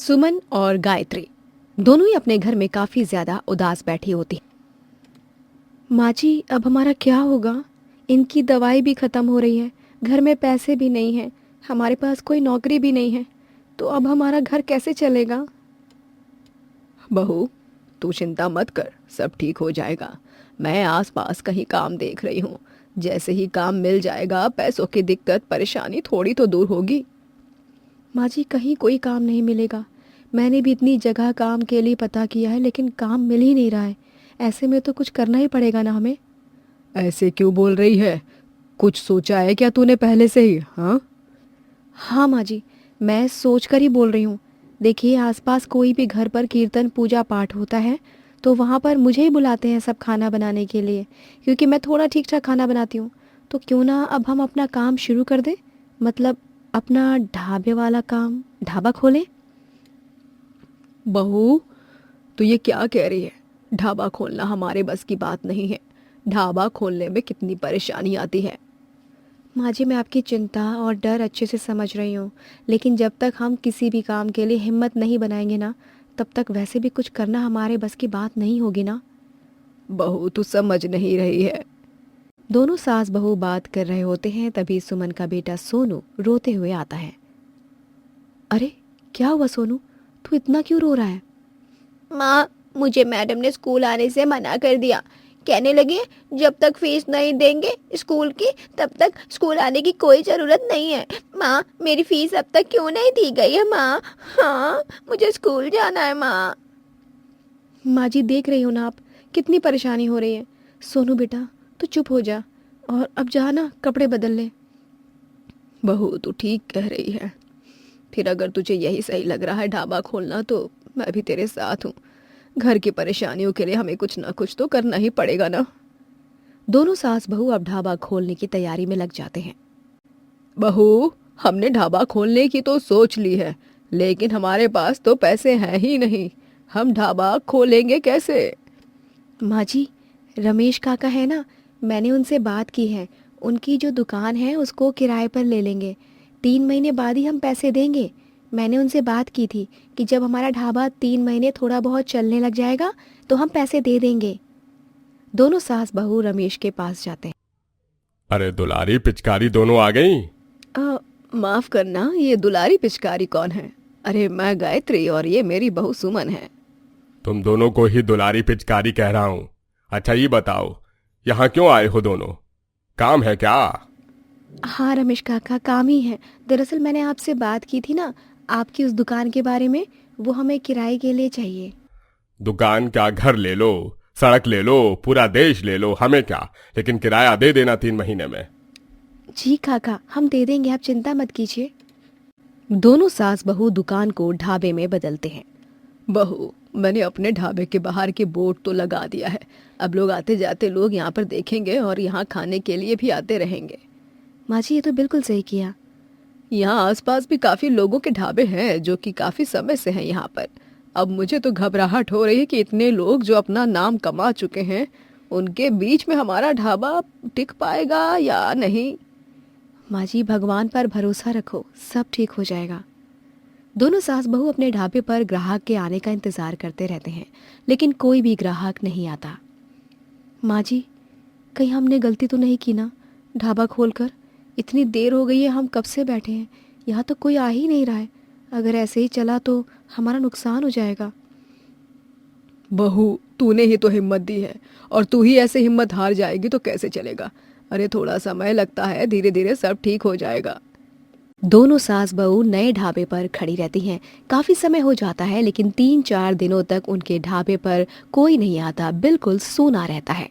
सुमन और गायत्री दोनों ही अपने घर में काफी ज्यादा उदास बैठी होती। माँ जी, अब हमारा क्या होगा? इनकी दवाई भी खत्म हो रही है, घर में पैसे भी नहीं हैं, हमारे पास कोई नौकरी भी नहीं है, तो अब हमारा घर कैसे चलेगा? बहू, तू चिंता मत कर, सब ठीक हो जाएगा। मैं आसपास कहीं काम देख रही हूँ। जैसे ही काम मिल जाएगा, पैसों की दिक्कत परेशानी थोड़ी तो दूर होगी। माँ जी, कहीं कोई काम नहीं मिलेगा। मैंने भी इतनी जगह काम के लिए पता किया है, लेकिन काम मिल ही नहीं रहा है। ऐसे में तो कुछ करना ही पड़ेगा ना हमें। ऐसे क्यों बोल रही है? कुछ सोचा है क्या तूने पहले से ही? हाँ हाँ माँ जी, मैं सोच कर ही बोल रही हूँ। देखिए, आसपास कोई भी घर पर कीर्तन पूजा पाठ होता है तो वहाँ पर मुझे ही बुलाते हैं सब खाना बनाने के लिए, क्योंकि मैं थोड़ा ठीक ठाक खाना बनाती हूँ। तो क्यों ना अब हम अपना काम शुरू कर दें, मतलब अपना ढाबे वाला काम, ढाबा खोलें। बहू, तो ये क्या कह रही है? ढाबा खोलना हमारे बस की बात नहीं है। ढाबा खोलने में कितनी परेशानी आती है। माँ जी, मैं आपकी चिंता और डर अच्छे से समझ रही हूँ, लेकिन जब तक हम किसी भी काम के लिए हिम्मत नहीं बनाएंगे ना, तब तक वैसे भी कुछ करना हमारे बस की बात नहीं होगी ना। बहू, तू समझ नहीं रही है। दोनों सास बहू बात कर रहे होते हैं, तभी सुमन का बेटा सोनू रोते हुए आता है। अरे, क्या हुआ सोनू? तू इतना क्यों रो रहा है? माँ, मुझे मैडम ने स्कूल आने से मना कर दिया। कहने लगे जब तक फीस नहीं देंगे स्कूल की, तब तक स्कूल आने की कोई ज़रूरत नहीं है। माँ, मेरी फीस अब तक क्यों नहीं दी गई है माँ? हाँ, मुझे स्कूल जाना है माँ। माँ जी, देख रही हो ना आप, कितनी परेशानी हो रही है। सोनू बेटा, तू चुप हो जा और अब जा ना, कपड़े बदल ले। बहू, तू ठीक कह रही है। फिर अगर तुझे यही सही लग रहा है ढाबा खोलना, तो मैं भी तेरे साथ हूँ। घर की परेशानियों के लिए हमें कुछ ना कुछ तो करना ही पड़ेगा ना। दोनों सास बहू अब ढाबा खोलने की तैयारी में लग जाते हैं। बहू, हमने ढाबा खोलने की तो सोच ली है, लेकिन हमारे पास तो पैसे हैं ही नहीं। हम ढाबा खोलेंगे कैसे? माँ जी, रमेश काका है ना, मैंने उनसे बात की है। उनकी जो दुकान है उसको किराए पर ले लेंगे। 3 महीने बाद ही हम पैसे देंगे। मैंने उनसे बात की थी कि जब हमारा ढाबा 3 महीने थोड़ा बहुत चलने लग जाएगा तो हम पैसे दे देंगे। दोनों सास बहू रमेश के पास जाते हैं। अरे दुलारी पिचकारी दोनों आ गई। माफ करना, ये दुलारी पिचकारी कौन है? अरे, मैं गायत्री और ये मेरी बहू सुमन है। तुम दोनों को ही दुलारी पिचकारी कह रहा हूं। अच्छा ये बताओ, यहाँ क्यों आए हो दोनों? काम है क्या? हाँ रमेश काका, काम ही है। दरअसल मैंने आपसे बात की थी ना, आपकी उस दुकान के बारे में। वो हमें किराए के लिए चाहिए। दुकान क्या, घर ले लो, सड़क ले लो, पूरा देश ले लो, हमें क्या, लेकिन किराया दे देना 3 महीने में। जी काका, हम दे देंगे, आप चिंता मत कीजिए। दोनों सास बहू दुकान को ढाबे में बदलते हैं। बहू, मैंने अपने ढाबे के बाहर के बोर्ड तो लगा दिया है। अब लोग आते जाते लोग यहाँ पर देखेंगे और यहाँ खाने के लिए भी आते रहेंगे। माँ जी, ये तो बिल्कुल सही किया। यहाँ आसपास भी काफी लोगों के ढाबे हैं जो कि काफी समय से हैं यहाँ पर। अब मुझे तो घबराहट हो रही है कि इतने लोग जो अपना नाम कमा चुके हैं, उनके बीच में हमारा ढाबा टिक पाएगा या नहीं। माँ जी, भगवान पर भरोसा रखो, सब ठीक हो जाएगा। दोनों सास बहू अपने ढाबे पर ग्राहक के आने का इंतजार करते रहते हैं, लेकिन कोई भी ग्राहक नहीं आता। माँ जी, कहीं हमने गलती तो नहीं की ना? ढाबा खोलकर इतनी देर हो गई है, हम कब से बैठे हैं, यहाँ तो कोई आ ही नहीं रहा है। अगर ऐसे ही चला तो हमारा नुकसान हो जाएगा। बहू, तूने ही तो हिम्मत दी है, और तू ही ऐसे हिम्मत हार जाएगी तो कैसे चलेगा? अरे, थोड़ा समय लगता है, धीरे धीरे सब ठीक हो जाएगा। दोनों सास बहू नए ढाबे पर खड़ी रहती हैं। काफी समय हो जाता है, लेकिन 3-4 दिनों तक उनके ढाबे पर कोई नहीं आता, बिल्कुल सूना रहता है।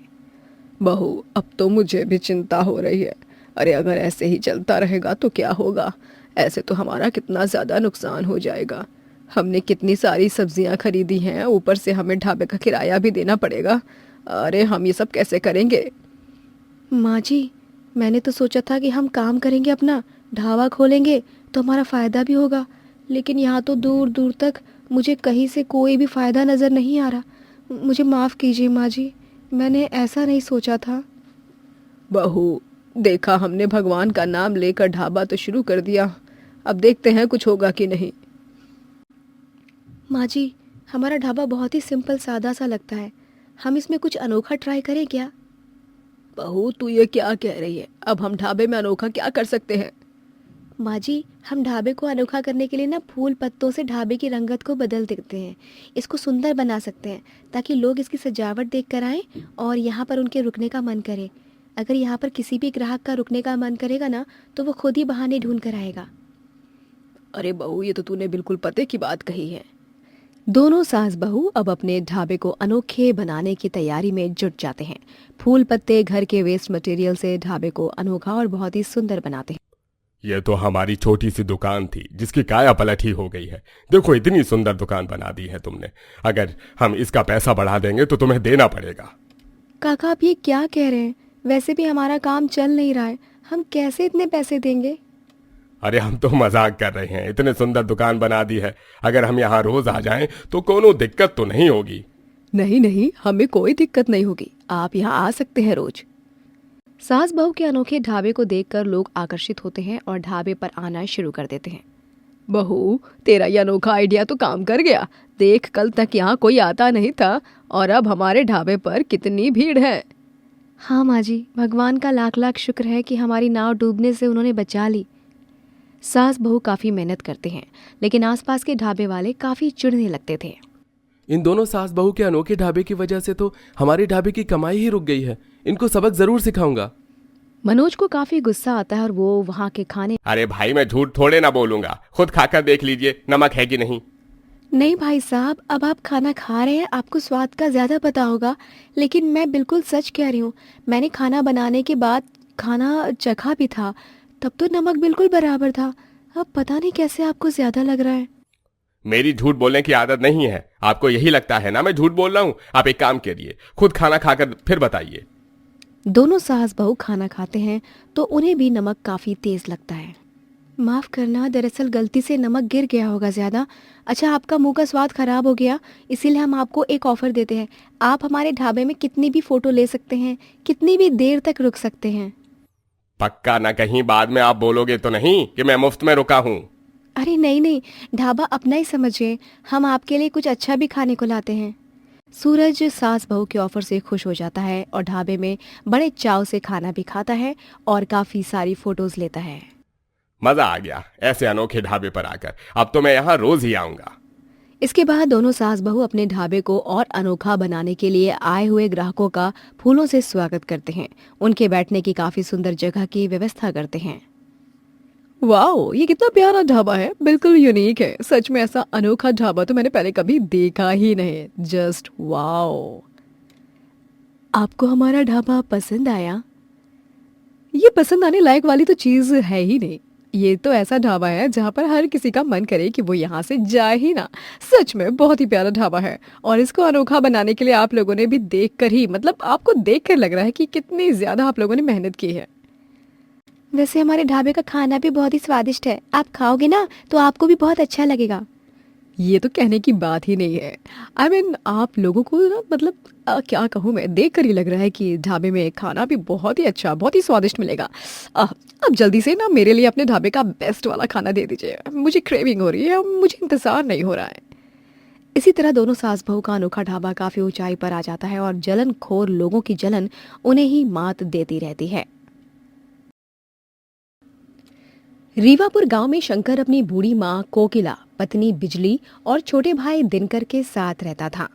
बहू, अब तो मुझे भी चिंता हो रही है। अरे, अगर ऐसे ही चलता रहेगा तो क्या होगा? ऐसे तो हमारा कितना ज़्यादा नुकसान हो जाएगा। हमने कितनी सारी सब्जियां खरीदी हैं, ऊपर से हमें ढाबे का किराया भी देना पड़ेगा। अरे, हम ये सब कैसे करेंगे? माँ जी, मैंने तो सोचा था कि हम काम करेंगे, अपना ढाबा खोलेंगे तो हमारा फ़ायदा भी होगा, लेकिन यहाँ तो दूर दूर तक मुझे कहीं से कोई भी फ़ायदा नज़र नहीं आ रहा। मुझे माफ़ कीजिए माँ जी, मैंने ऐसा नहीं सोचा था। बहू, देखा, हमने भगवान का नाम लेकर ढाबा तो शुरू कर दिया। अब देखते हैं कुछ होगा कि नहीं। माँ जी, हमारा ढाबा बहुत ही सिंपल सादा सा लगता है, हम इसमें कुछ अनोखा ट्राई करें क्या? बहू, तू ये क्या कह रही है? अब हम ढाबे में अनोखा क्या कर सकते हैं? माँ जी, हम ढाबे को अनोखा करने के लिए ना फूल पत्तों से ढाबे की रंगत को बदल देते हैं। इसको सुंदर बना सकते हैं ताकि लोग इसकी सजावट देख कर आएँ और यहाँ पर उनके रुकने का मन करे। अगर यहाँ पर किसी भी ग्राहक का रुकने का मन करेगा ना, तो वो खुद ही बहाने ढूंढ कर आएगा। अरे बहू, ये तो तूने बिल्कुल पते की बात कही है। दोनों सास बहू अब अपने ढाबे को अनोखे बनाने की तैयारी में जुट जाते हैं। फूल पत्ते घर के वेस्ट मटेरियल से ढाबे को अनोखा और बहुत ही सुंदर बनाते हैं। ये तो हमारी छोटी सी दुकान थी जिसकी काया पलट ही हो गई है। देखो, इतनी सुंदर दुकान बना दी है तुमने। अगर हम इसका पैसा बढ़ा देंगे तो तुम्हें देना पड़ेगा। काका, आप ये क्या कह रहे हैं? वैसे भी हमारा काम चल नहीं रहा है, हम कैसे इतने पैसे देंगे? अरे हम तो मजाक कर रहे हैं। इतने सुंदर दुकान बना दी है, अगर हम यहाँ रोज आ जाएं तो कोनो दिक्कत तो नहीं होगी। नहीं नहीं, हमें कोई दिक्कत नहीं होगी, आप यहाँ आ सकते हैं रोज। सास बहू के अनोखे ढाबे को देखकर लोग आकर्षित होते हैं और ढाबे पर आना शुरू कर देते हैं। बहू, तेरा ये अनोखा आइडिया तो काम कर गया। देख, कल तक यहाँ कोई आता नहीं था और अब हमारे ढाबे पर कितनी भीड़ है। हाँ माँ जी, भगवान का लाख लाख शुक्र है कि हमारी नाव डूबने से उन्होंने बचा ली। सास बहू काफ़ी मेहनत करते हैं, लेकिन आसपास के ढाबे वाले काफ़ी चिढ़ने लगते थे। इन दोनों सास बहू के अनोखे ढाबे की वजह से तो हमारे ढाबे की कमाई ही रुक गई है। इनको सबक जरूर सिखाऊंगा। मनोज को काफ़ी गुस्सा आता है और वो वहाँ के खाने। अरे भाई, मैं झूठ थोड़े ना बोलूंगा, खुद खाकर देख लीजिए नमक है कि नहीं। नहीं भाई साहब, अब आप खाना खा रहे हैं, आपको स्वाद का ज़्यादा पता होगा, लेकिन मैं बिल्कुल सच कह रही हूँ। मैंने खाना बनाने के बाद खाना चखा भी था, तब तो नमक बिल्कुल बराबर था। अब पता नहीं कैसे आपको ज़्यादा लग रहा है। मेरी झूठ बोलने की आदत नहीं है। आपको यही लगता है ना मैं झूठ बोल रहा हूँ। आप एक काम करिए, खुद खाना खाकर फिर बताइए। दोनों सास बहू खाना खाते हैं तो उन्हें भी नमक काफ़ी तेज़ लगता है। माफ़ करना, दरअसल गलती से नमक गिर गया होगा ज़्यादा। अच्छा, आपका मुंह का स्वाद ख़राब हो गया, इसीलिए हम आपको एक ऑफ़र देते हैं। आप हमारे ढाबे में कितनी भी फ़ोटो ले सकते हैं, कितनी भी देर तक रुक सकते हैं। पक्का ना कहीं बाद में आप बोलोगे तो नहीं कि मैं मुफ्त में रुका हूँ। अरे नहीं नहीं, ढाबा अपना ही समझिए, हम आपके लिए कुछ अच्छा भी खाने को लाते हैं। सूरज सास बहू के ऑफर से खुश हो जाता है और ढाबे में बड़े चाव से खाना भी खाता है और काफ़ी सारी फोटोज लेता है। मजा आ गया ऐसे अनोखे ढाबे पर आकर। अब तो मैं यहाँ रोज ही आऊंगा। इसके बाद दोनों सास बहू अपने ढाबे को और अनोखा बनाने के लिए आए हुए ग्राहकों का फूलों से स्वागत करते हैं। उनके बैठने की काफ़ी सुंदर जगह की व्यवस्था करते हैं। वाओ, ये कितना प्यारा ढाबा है, बिल्कुल यूनिक है। सच में ऐसा अनोखा ढाबा तो मैंने पहले कभी देखा ही नहीं। Just wow. आपको हमारा ढाबा पसंद आया? ये पसंद आने लायक वाली तो चीज़ है ही नहीं। ये तो ऐसा ढाबा है जहाँ पर हर किसी का मन करे कि वो यहाँ से जाए ही ना। सच में बहुत ही प्यारा ढाबा है और इसको अनोखा बनाने के लिए आप लोगों ने भी देखकर ही, मतलब आपको देखकर लग रहा है कि कितनी ज़्यादा आप लोगों ने मेहनत की है। वैसे हमारे ढाबे का खाना भी बहुत ही स्वादिष्ट है, आप खाओगे ना तो आपको भी बहुत अच्छा लगेगा। ये तो कहने की बात ही नहीं है। I mean, आप लोगों को ना, मतलब क्या कहूँ मैं, देख कर ही लग रहा है कि ढाबे में खाना भी बहुत ही अच्छा, बहुत ही स्वादिष्ट मिलेगा। अब जल्दी से ना मेरे लिए अपने ढाबे का बेस्ट वाला खाना दे दीजिए, मुझे क्रेविंग हो रही है, अब मुझे इंतज़ार नहीं हो रहा है। इसी तरह दोनों सास बहू का अनोखा ढाबा काफ़ी ऊंचाई पर आ जाता है और जलनखोर लोगों की जलन उन्हें ही मात देती रहती है। रीवापुर गांव में शंकर अपनी बूढ़ी माँ कोकिला, पत्नी बिजली और छोटे भाई दिनकर के साथ रहता था।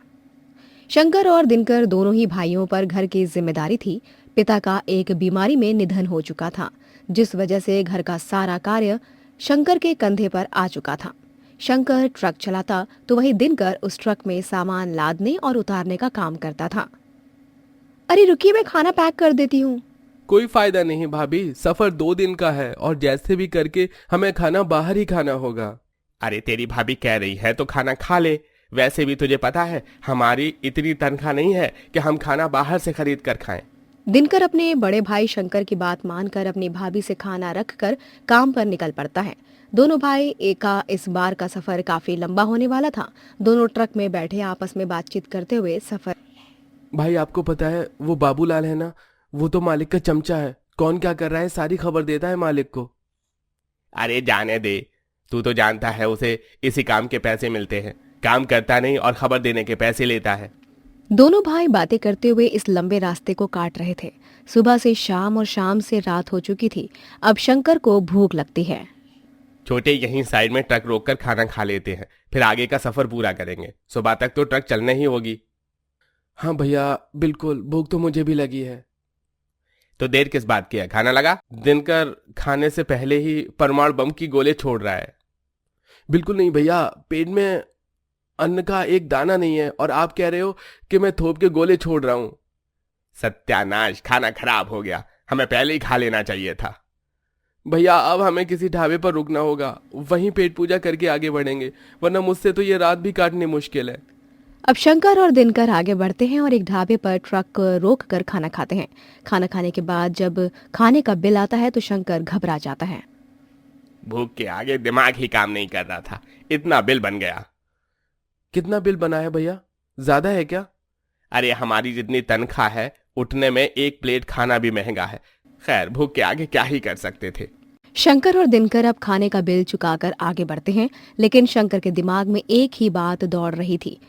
शंकर और दिनकर दोनों ही भाइयों पर घर की जिम्मेदारी थी। पिता का एक बीमारी में निधन हो चुका था, जिस वजह से घर का सारा कार्य शंकर के कंधे पर आ चुका था। शंकर ट्रक चलाता तो वही दिनकर उस ट्रक में सामान लादने और उतारने का काम करता था। अरे रुकिए, मैं खाना पैक कर देती हूँ। कोई फायदा नहीं भाभी, सफर 2 दिन का है और जैसे भी करके हमें खाना बाहर ही खाना होगा। अरे तेरी भाभी कह रही है तो खाना खा ले। वैसे भी तुझे पता है हमारी इतनी तनख्वाह नहीं है कि हम खाना बाहर से खरीद कर खाएं। दिनकर अपने बड़े भाई शंकर की बात मानकर अपनी भाभी से खाना रखकर काम पर निकल पड़ता है। दोनों भाई का इस बार का सफर काफी लंबा होने वाला था। दोनों ट्रक में बैठे आपस में बातचीत करते हुए सफर। भाई आपको पता है वो बाबूलाल है ना, वो तो मालिक का चमचा है। कौन क्या कर रहा है सारी खबर देता है मालिक को। अरे जाने दे, तू तो जानता है उसे इसी काम के पैसे मिलते हैं। काम करता नहीं और खबर देने के पैसे लेता है। दोनों भाई बातें करते हुए इस लंबे रास्ते को काट रहे थे। सुबह से शाम और शाम से रात हो चुकी थी। अब शंकर को भूख लगती है। छोटे यहीं साइड में ट्रक रोककर खाना खा लेते हैं, फिर आगे का सफर पूरा करेंगे। सुबह तक तो ट्रक चलने ही होगी। हाँ भैया बिल्कुल, भूख तो मुझे भी लगी है। तो देर किस बात की है, खाना लगा। दिनकर खाने से पहले ही परमाणु बम की गोले छोड़ रहा है। बिल्कुल नहीं भैया, पेट में अन्न का एक दाना नहीं है और आप कह रहे हो कि मैं थोप के गोले छोड़ रहा हूँ। सत्यानाश, खाना खराब हो गया, हमें पहले ही खा लेना चाहिए था। भैया अब हमें किसी ढाबे पर रुकना होगा, वहीं पेट पूजा करके आगे बढ़ेंगे, वरना मुझसे तो ये रात भी काटनी मुश्किल है। अब शंकर और दिनकर आगे बढ़ते हैं और एक ढाबे पर ट्रक रोक कर खाना खाते हैं। खाना खाने के बाद जब खाने का बिल आता है तो शंकर घबरा जाता है। भूख के आगे दिमाग ही काम नहीं कर रहा था, इतना बिल बन गया। कितना बिल बना है भैया, ज्यादा है क्या? अरे हमारी जितनी तनख्वाह है उतने में एक प्लेट खाना भी महंगा है। खैर, भूख के आगे क्या ही कर सकते थे। शंकर और दिनकर अब खाने का बिल चुकाकर आगे बढ़ते हैं, लेकिन शंकर के दिमाग में एक ही बात दौड़ रही थी।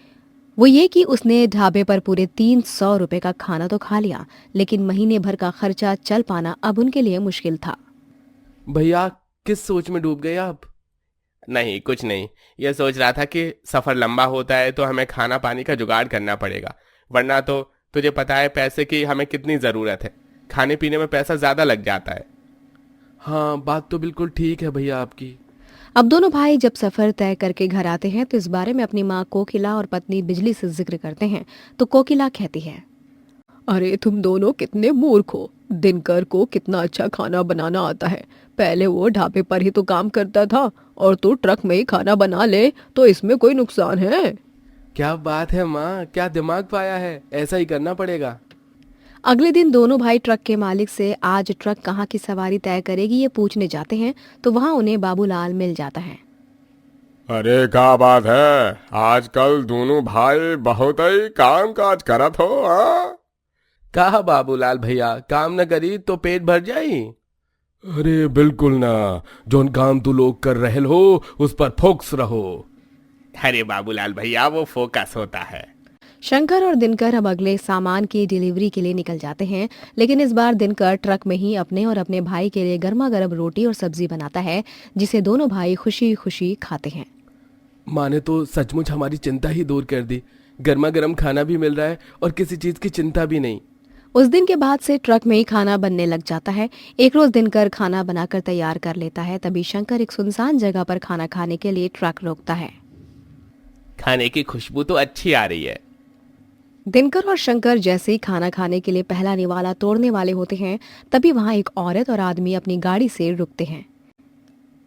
वो ये कि उसने ढाबे पर पूरे 300 रुपए का खाना तो खा लिया, लेकिन महीने भर का खर्चा चल पाना अब उनके लिए मुश्किल था। भैया किस सोच में डूब गए आप? नहीं, कुछ नहीं। यह सोच रहा था कि सफर लंबा होता है तो हमें खाना पानी का जुगाड़ करना पड़ेगा, वरना तो तुझे पता है पैसे की हमें कितनी जरूरत है। खाने पीने में पैसा ज्यादा लग जाता है। हाँ बात तो बिल्कुल ठीक है भैया आपकी। अब दोनों भाई जब सफर तय करके घर आते हैं तो इस बारे में अपनी माँ कोकिला और पत्नी बिजली से जिक्र करते हैं। तो कोकिला कहती है, अरे तुम दोनों कितने मूर्ख हो। दिनकर को कितना अच्छा खाना बनाना आता है। पहले वो ढाबे पर ही तो काम करता था और तू ट्रक में ही खाना बना ले, तो इसमें कोई नुकसान है? क्या बात है माँ, क्या दिमाग पाया है, ऐसा ही करना पड़ेगा। अगले दिन दोनों भाई ट्रक के मालिक से आज ट्रक कहाँ की सवारी तय करेगी ये पूछने जाते हैं। तो वहाँ उन्हें बाबूलाल मिल जाता है। अरे क्या बात है, आजकल दोनों भाई बहुत ही काम काज करत हो। हाँ, कहा बाबूलाल भैया, काम न करी तो पेट भर जाई। अरे बिल्कुल ना, जोन काम तू लोग कर रहे हो उस पर फोकस रहो। अरे बाबूलाल भैया, वो फोकस होता है। शंकर और दिनकर अब अगले सामान की डिलीवरी के लिए निकल जाते हैं, लेकिन इस बार दिनकर ट्रक में ही अपने और अपने भाई के लिए गर्मा गर्म रोटी और सब्जी बनाता है, जिसे दोनों भाई खुशी खुशी खाते हैं। माँ ने तो सचमुच हमारी चिंता ही दूर कर दी। गर्मा गर्म खाना भी मिल रहा है और किसी चीज की चिंता भी नहीं। उस दिन के बाद से ट्रक में ही खाना बनने लग जाता है। एक रोज दिनकर खाना बनाकर तैयार कर लेता है, तभी शंकर एक सुनसान जगह पर खाना खाने के लिए ट्रक रोकता है। खाने की खुशबू तो अच्छी आ रही है। दिनकर और शंकर जैसे ही खाना खाने के लिए पहला निवाला तोड़ने वाले होते हैं, तभी वहाँ एक औरत और आदमी अपनी गाड़ी से रुकते हैं।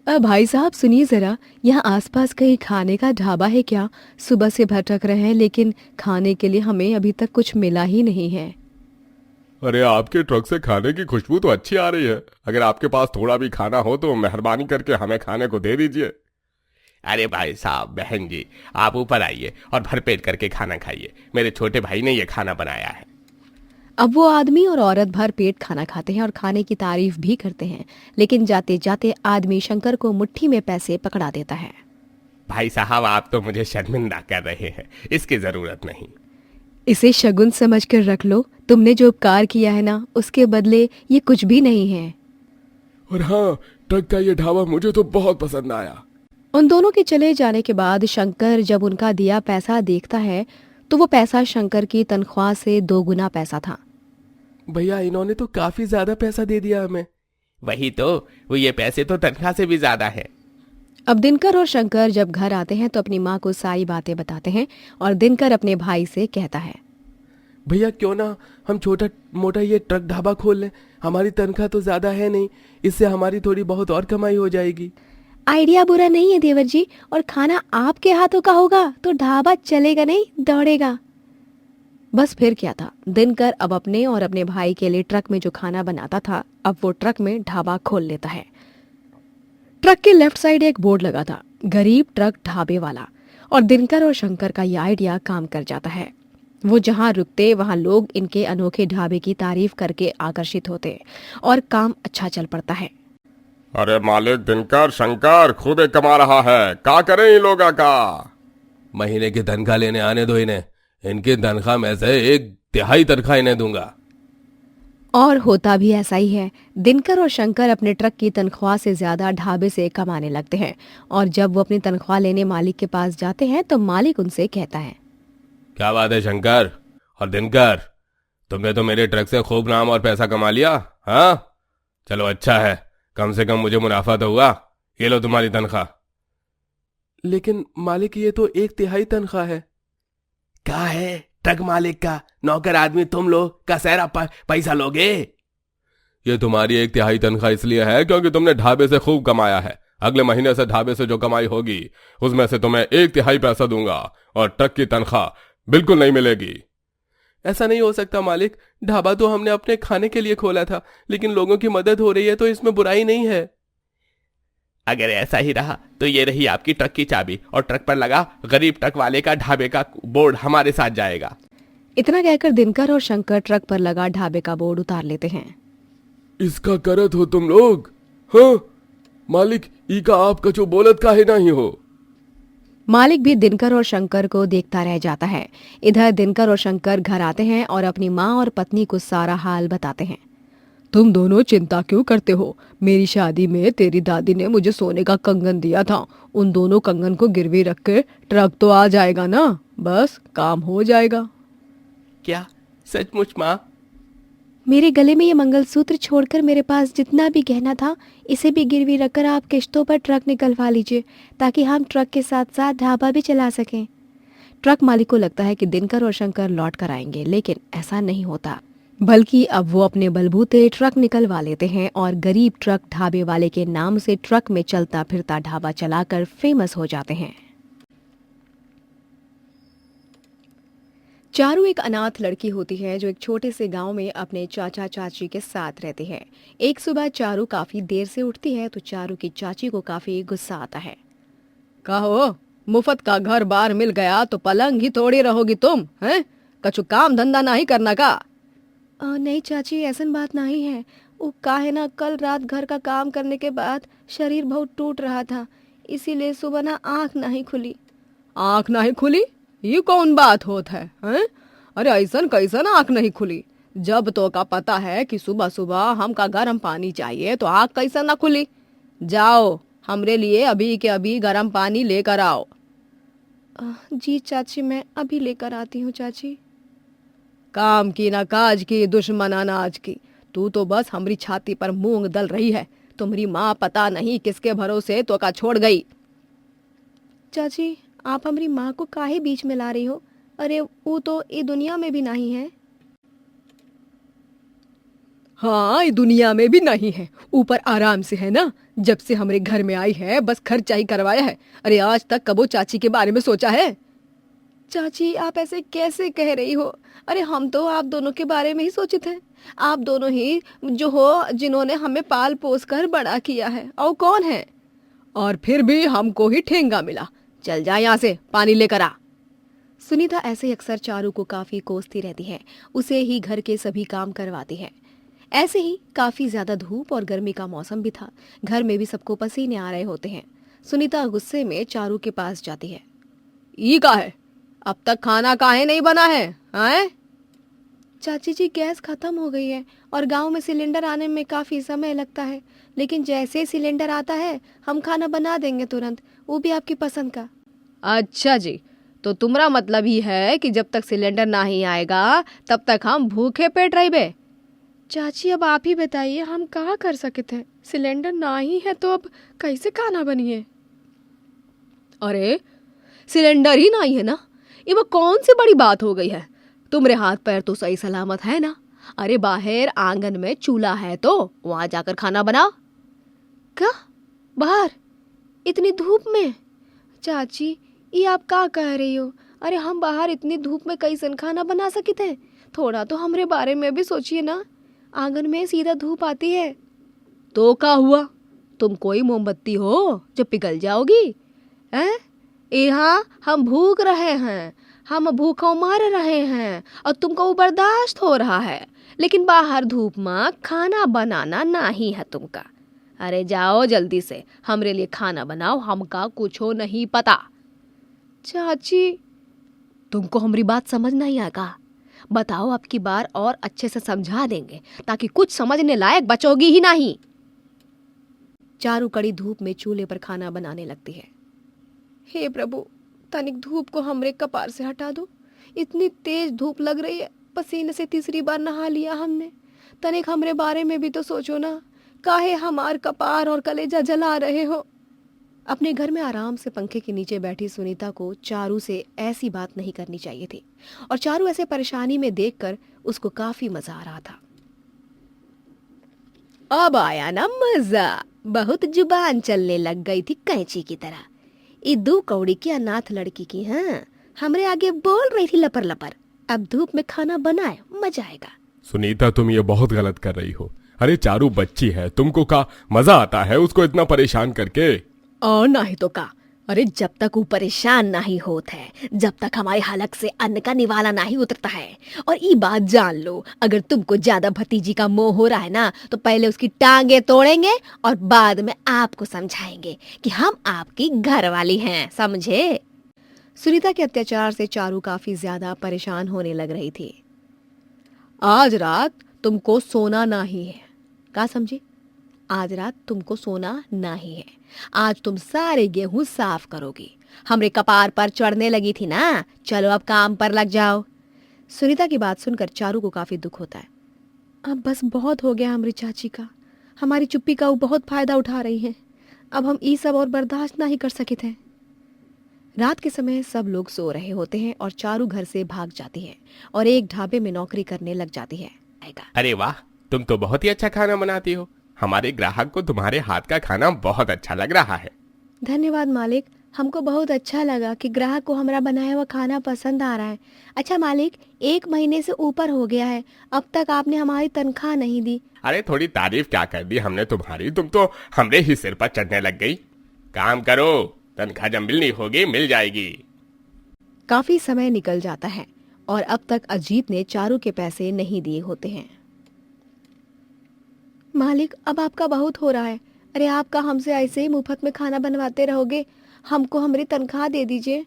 भाई साहब सुनिए जरा, यहाँ आसपास कहीं खाने का ढाबा है क्या? सुबह से भटक रहे हैं लेकिन खाने के लिए हमें अभी तक कुछ मिला ही नहीं है। अरे आपके ट्रक से खाने की खुशबू तो अच्छी आ रही है। अगर आपके पास थोड़ा भी खाना हो तो मेहरबानी करके हमें खाने को दे दीजिए। अरे भाई साहब, बहन जी, आप ऊपर आइए और भरपेट करके खाना खाइए। मेरे छोटे भाई ने ये खाना बनाया है। अब वो आदमी और औरत भर पेट खाना खाते हैं और खाने की तारीफ भी करते हैं, लेकिन जाते जाते आदमी शंकर को मुट्ठी में पैसे पकड़ा देता है। भाई साहब, आप तो मुझे शर्मिंदा कर रहे हैं, इसकी जरूरत नहीं। इसे शगुन समझकर रख लो। तुमने जो उपकार किया है ना, उसके बदले ये कुछ भी नहीं है। और हाँ, ट्रक का ये ढाबा मुझे तो बहुत पसंद आया। उन दोनों के चले जाने के बाद शंकर जब उनका दिया पैसा देखता है तो वो पैसा शंकर की तनख्वाह से 2 गुना पैसा था। भैया इन्होंने तो काफी ज्यादा पैसा दे दिया हमें। वही तो, वो ये पैसे तो तनख्वाह से भी ज्यादा है। अब दिनकर और शंकर जब घर आते हैं तो अपनी माँ को सारी बातें बताते हैं और दिनकर अपने भाई से कहता है, भैया क्यों ना हम छोटा मोटा ये ट्रक ढाबा खोल लें। हमारी तनख्वाह तो ज्यादा है नहीं, इससे हमारी थोड़ी बहुत और कमाई हो जाएगी। आइडिया बुरा नहीं है देवर जी, और खाना आपके हाथों का होगा तो ढाबा चलेगा नहीं, दौड़ेगा। बस फिर क्या था, दिनकर अब अपने और अपने भाई के लिए ट्रक में जो खाना बनाता था, अब वो ट्रक में ढाबा खोल लेता है। ट्रक के लेफ्ट साइड एक बोर्ड लगा था, गरीब ट्रक ढाबे वाला, और दिनकर और शंकर का यह आइडिया काम कर जाता है। वो जहां रुकते वहां लोग इनके अनोखे ढाबे की तारीफ करके आकर्षित होते और काम अच्छा चल पड़ता है। अरे मालिक दिनकर, शंकर खूब कमा रहा है, क्या करें इन लोगों का। महीने की तनख्वाह लेने आने दो इन्हें, इनकी तनख्वाह में से 1/3 तनख्वाह इन्हें दूंगा। और होता भी ऐसा ही है। दिनकर और शंकर अपने ट्रक की तनख्वाह से ज्यादा ढाबे से कमाने लगते हैं और जब वो अपनी तनख्वाह लेने मालिक के पास जाते हैं तो मालिक उनसे कहता है, क्या बात है शंकर और दिनकर, तुमने तो मेरे ट्रक से खूब नाम और पैसा कमा लिया। हाँ चलो अच्छा है, कम से कम मुझे मुनाफा तो हुआ। ये लो तुम्हारी तनख्वाह। लेकिन मालिक ये तो 1/3 तनख्वाह है। क्या है ट्रक मालिक का, नौकर आदमी तुम लोग का सारा पैसा लोगे। ये तुम्हारी 1/3 तनख्वाह इसलिए है क्योंकि तुमने ढाबे से खूब कमाया है। अगले महीने से ढाबे से जो कमाई होगी उसमें से तुम्हें 1/3 पैसा दूंगा और ट्रक की तनख्वाह बिल्कुल नहीं मिलेगी। ऐसा नहीं हो सकता मालिक, ढाबा तो हमने अपने खाने के लिए खोला था, लेकिन लोगों की मदद हो रही है तो इसमें बुराई नहीं है। अगर ऐसा ही रहा तो ये रही आपकी ट्रक की चाबी और ट्रक पर लगा गरीब ट्रक वाले का ढाबे का बोर्ड हमारे साथ जाएगा। इतना कहकर दिनकर और शंकर ट्रक पर लगा ढाबे का बोर्ड उतार लेते हैं। इसका करत हो तुम लोग? हाँ मालिक, ई का आपका जो बोलत काहे नहीं हो। मालिक भी दिनकर और शंकर को देखता रह जाता है। इधर दिनकर और शंकर घर आते हैं और अपनी माँ और पत्नी को सारा हाल बताते हैं। तुम दोनों चिंता क्यों करते हो? मेरी शादी में तेरी दादी ने मुझे सोने का कंगन दिया था, उन दोनों कंगन को गिरवी रख के ट्रक तो आ जाएगा ना, बस काम हो जाएगा। क्या सचमुच माँ? मेरे गले में ये मंगलसूत्र छोड़कर मेरे पास जितना भी गहना था इसे भी गिरवी रखकर आप किश्तों पर ट्रक निकलवा लीजिए ताकि हम ट्रक के साथ साथ ढाबा भी चला सकें। ट्रक मालिक को लगता है कि दिनकर और शंकर लौट कर आएंगे, लेकिन ऐसा नहीं होता, बल्कि अब वो अपने बलबूते ट्रक निकलवा लेते हैं और गरीब ट्रक ढाबे वाले के नाम से ट्रक में चलता फिरता ढाबा चलाकर फेमस हो जाते हैं। चारू एक अनाथ लड़की होती है जो एक छोटे से गांव में अपने चाचा चाची के साथ रहती है। एक सुबह चारू काफी देर से उठती है तो चारू की चाची को काफी गुस्सा आता है। कहो, मुफ्त का घर बार मिल गया तो पलंग ही तोड़ी रहोगी तुम, हैं? कछु काम धंधा नहीं करना का? नहीं चाची, ऐसा बात नहीं है। वो का है ना, कल रात घर का काम करने के बाद शरीर बहुत टूट रहा था, इसीलिए सुबह ना आँख नहीं खुली। आँख नहीं खुली? ये कौन बात होत है, हैं? अरे ऐसन कैसन आँख नहीं खुली? जब तो का पता है कि सुबह सुबह हमका गर्म पानी चाहिए तो आँख कैसन ना खुली? जाओ हमरे लिए अभी के अभी गर्म पानी लेकर आओ। जी चाची, मैं अभी लेकर आती हूँ चाची। काम की ना काज की, दुश्मन अनाज की, तू तो बस हमारी छाती पर मूंग दल रही है। तुम्हारी माँ पता नहीं किसके भरोसे तो का छोड़ गई। चाची, आप हमारी माँ को काहे बीच में ला रही हो? अरे वो तो ये दुनिया में भी नहीं है। हाँ, ये दुनिया में भी नहीं है, ऊपर आराम से है ना। जब से हमारे घर में आई है बस खर्चा ही करवाया है। अरे आज तक कबो चाची के बारे में सोचा है? चाची, आप ऐसे कैसे कह रही हो? अरे हम तो आप दोनों के बारे में ही सोचे थे। आप दोनों ही जो हो जिन्होंने हमें पाल पोस कर बड़ा किया है। और कौन है? और फिर भी हमको ही ठेंगा मिला। चल जा यहाँ से, पानी लेकर आ। सुनीता ऐसे ही अक्सर चारू को काफी कोसती रहती है, उसे ही घर के सभी काम करवाती है। ऐसे ही काफी ज्यादा धूप और गर्मी का मौसम भी था, घर में भी सबको पसीने आ रहे होते हैं। सुनीता गुस्से में चारू के पास जाती है। ई का है? अब तक खाना काहे नहीं बना है, हैं? चाची जी, गैस खत्म हो गई है और गांव में सिलेंडर आने में काफी समय लगता है, लेकिन जैसे ही सिलेंडर आता है हम खाना बना देंगे तुरंत, वो भी आपकी पसंद का। अच्छा जी, तो तुम्हारा मतलब ही है कि जब तक सिलेंडर नहीं आएगा तब तक हम भूखे पेट रहिबे? चाची, अब आप ही बताइए, हम कहाँ कर सकते हैं? सिलेंडर ना ही है तो अब कैसे खाना बनिए? अरे सिलेंडर ही नहीं है ना, ये वो कौन सी बड़ी बात हो गई है? तुम्हारे हाथ पैर तो सही सलामत है ना? अरे बाहर आंगन में चूल्हा है तो वहां जाकर खाना बना। क्या? बाहर इतनी धूप में? चाची, ये आप क्या कह रही हो? अरे हम बाहर इतनी धूप में कैसन खाना बना सके थे? थोड़ा तो हमरे बारे में भी सोचिए ना, आंगन में सीधा धूप आती है। तो क्या हुआ? तुम कोई मोमबत्ती हो जो पिघल जाओगी? हैं? यहाँ हम भूख रहे हैं, हम भूखों मर रहे हैं और तुमको वो बर्दाश्त हो रहा है, लेकिन बाहर धूप में खाना बनाना नहीं है तुमका। अरे जाओ जल्दी से हमरे लिए खाना बनाओ, हमका कुछ नहीं पता। चाची, तुमको हमारी बात समझ नहीं आएगा? बताओ, अब की बार और अच्छे से समझा देंगे ताकि कुछ समझने लायक बचोगी ही नहीं। चारू कड़ी धूप में चूल्हे पर खाना बनाने लगती है। हे प्रभु, तनिक धूप को हमरे कपार से हटा दो। इतनी तेज धूप लग रही है, पसीने से तीसरी बार नहा लिया हमने। तनिक हमरे बारे में भी तो सोचो ना, काहे हमार कपार और कलेजा जला रहे हो। अपने घर में आराम से पंखे के नीचे बैठी सुनीता को चारू से ऐसी बात नहीं करनी चाहिए थी, और चारू ऐसे परेशानी में देखकर उसको काफी मजा आ रहा था। अब आया ना मजा, बहुत जुबान चलने लग गई थी कैंची की तरह। ये 2 कौड़ी की अनाथ लड़की की, हाँ, हमरे आगे बोल रही थी लपर लपर। अब धूप में खाना बनाए, मजा आएगा। सुनीता, तुम ये बहुत गलत कर रही हो। अरे चारू बच्ची है, तुमको का मजा आता है उसको इतना परेशान करके? और नहीं तो का। अरे जब तक वो परेशान नहीं होत है, जब तक हमारे हलक से अन्न का निवाला नहीं उतरता है। और ये बात जान लो, अगर तुमको ज्यादा भतीजी का मोह हो रहा है ना, तो पहले उसकी टांगे तोड़ेंगे और बाद में आपको समझाएंगे कि हम आपकी घर वाली हैं, समझे? सुनीता के अत्याचार से चारू काफी ज्यादा परेशान होने लग रही थी। आज रात तुमको सोना नहीं है, क्या समझी? आज रात तुमको सोना नहीं है। आज तुम सारे गेहूं साफ करोगी। हमरे कपार पर चढ़ने लगी थी ना, चलो अब काम पर लग जाओ। सुनीता की बात सुनकर चारू को काफी दुख होता है। अब बस बहुत हो गया हमारी चाची का। हमारी चुप्पी का वो बहुत फायदा उठा रही है। अब हम ये सब और बर्दाश्त नहीं कर सके थे। रात के समय सब लोग सो रहे होते हैं और चारू घर से भाग जाती है और एक ढाबे में नौकरी करने लग जाती है। अरे वाह, तुम तो बहुत ही अच्छा खाना बनाती हो। हमारे ग्राहक को तुम्हारे हाथ का खाना बहुत अच्छा लग रहा है। धन्यवाद मालिक, हमको बहुत अच्छा लगा कि ग्राहक को हमारा बनाया हुआ खाना पसंद आ रहा है। अच्छा मालिक, 1 महीने से ऊपर हो गया है, अब तक आपने हमारी तनख्वाह नहीं दी। अरे थोड़ी तारीफ क्या कर दी हमने तुम्हारी, तुम तो हमरे ही सिर पर चढ़ने लग गई। काम करो, तनख्वाह जब मिलनी होगी मिल जाएगी। काफी समय निकल जाता है और अब तक अजीत ने चारू के पैसे नहीं दिए होते हैं। मालिक, अब आपका बहुत हो रहा है। अरे आपका हमसे ऐसे ही मुफ्त में खाना बनवाते रहोगे? हमको हमारी तनख्वाह दे दीजिए।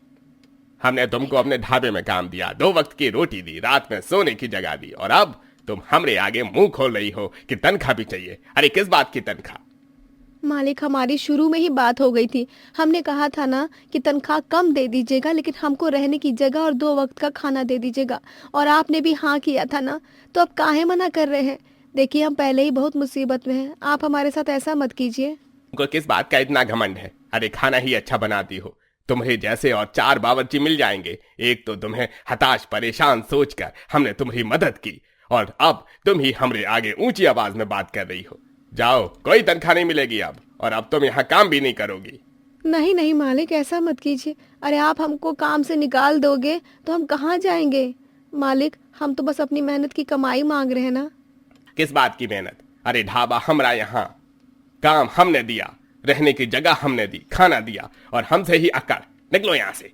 हमने तुमको अपने ढाबे में काम दिया, 2 वक्त की रोटी दी, रात में सोने की जगह दी, और अब तुम हमरे आगे मुंह खोल रही हो कि तनख्वाह भी चाहिए। अरे किस बात की तनख्वाह? मालिक, हमारी शुरू में ही बात हो गई थी। हमने कहा था ना कि तनख्वाह कम दे दीजिएगा, लेकिन हमको रहने की जगह और 2 वक्त का खाना दे दीजिएगा, और आपने भी हाँ किया था ना, तो अब काहे मना कर रहे हैं? देखिए, हम पहले ही बहुत मुसीबत में हैं, आप हमारे साथ ऐसा मत कीजिए। तुमको किस बात का इतना घमंड है? अरे खाना ही अच्छा बनाती हो, तुम्हें जैसे और 4 बावर्ची मिल जाएंगे। एक तो तुम्हें हताश परेशान सोचकर हमने तुम्हारी मदद की, और अब तुम ही हमरे आगे ऊंची आवाज में बात कर रही हो। जाओ, कोई तनख्वाह नहीं मिलेगी अब, और अब तुम यहाँ काम भी नहीं करोगी। नहीं नहीं मालिक, ऐसा मत कीजिए। अरे आप हमको काम से निकाल दोगे तो हम कहाँ जाएंगे? मालिक, हम तो बस अपनी मेहनत की कमाई मांग रहे हैं ना। किस बात की मेहनत? अरे ढाबा हमरा यहाँ, काम हमने दिया, रहने की जगह हमने दी, खाना दिया, और हमसे ही अकड़। निकलो यहाँ से।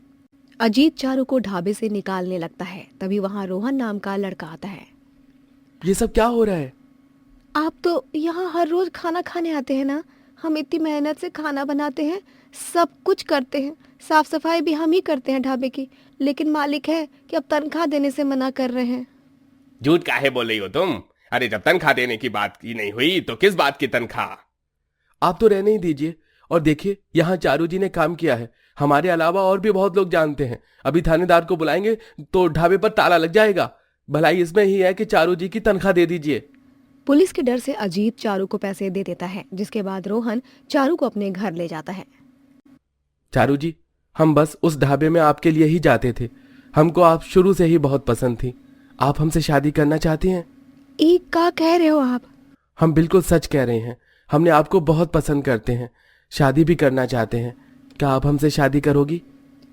अजीत चारू को ढाबे से निकालने लगता है। तभी वहाँ रोहन नाम का लड़का आता है। ये सब क्या हो रहा है? आप तो यहाँ हर रोज खाना खाने आते हैं ना? हम इतनी मेहनत से खाना बनाते हैं, सब कुछ करते हैं, साफ सफाई भी हम ही करते हैं ढाबे की, लेकिन मालिक है कि अब तनख्वाह देने से मना कर रहे हैं। झूठ काहे बोल रही हो तुम? अरे जब तनख्वाह देने की बात की नहीं हुई तो किस बात की तनख्वाह? आप तो रहने ही दीजिए। और देखिए, यहाँ चारू जी ने काम किया है, हमारे अलावा और भी बहुत लोग जानते हैं। अभी थानेदार को बुलाएंगे तो ढाबे पर ताला लग जाएगा। भलाई इसमें ही है कि चारू जी की तनख्वाह दे दीजिए। पुलिस के डर से अजीत चारू को पैसे दे देता है, जिसके बाद रोहन चारू को अपने घर ले जाता है। चारू जी, हम बस उस ढाबे में आपके लिए ही जाते थे। हमको आप शुरू से ही बहुत पसंद थी। आप हमसे शादी करना चाहती हैं? क्या कह रहे हो आप? हम बिल्कुल सच कह रहे हैं। हमने आपको बहुत पसंद करते हैं, शादी भी करना चाहते हैं। क्या आप हमसे शादी करोगी?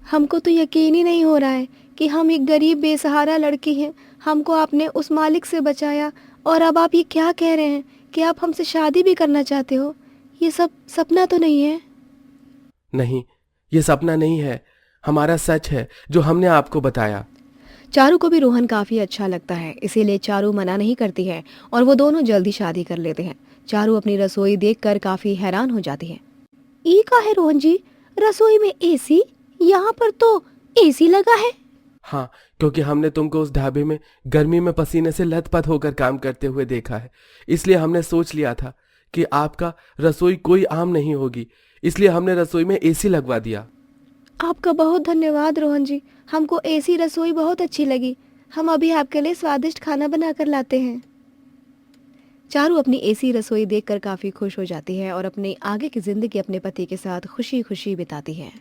हमको तो यकीन ही नहीं हो रहा है कि हम एक गरीब बेसहारा लड़की हैं। हमको आपने उस मालिक से बचाया, और अब आप ये क्या कह रहे हैं कि आप हमसे शादी भी करना चाहते हो? ये सब सपना तो नहीं है? नहीं, ये सपना नहीं है, हमारा सच है जो हमने आपको बताया। चारू को भी रोहन काफी अच्छा लगता है, इसीलिए चारू मना नहीं करती है और वो दोनों जल्दी शादी कर लेते हैं। चारू अपनी रसोई देखकर काफी हैरान हो जाती है। ई का है रोहन जी, रसोई में एसी? यहाँ पर तो एसी लगा है? हाँ, क्योंकि हमने तुमको उस ढाबे में गर्मी में पसीने से लथपथ होकर काम करते हुए देखा है। इसलिए हमने सोच लिया था कि आपका रसोई कोई आम नहीं होगी, इसलिए हमने रसोई में एसी लगवा दिया। आपका बहुत धन्यवाद रोहन जी, हमको एसी रसोई बहुत अच्छी लगी। हम अभी आपके लिए स्वादिष्ट खाना बनाकर लाते हैं। चारू अपनी एसी रसोई देखकर काफी खुश हो जाती है और अपनी आगे की जिंदगी अपने पति के साथ खुशी खुशी बिताती है।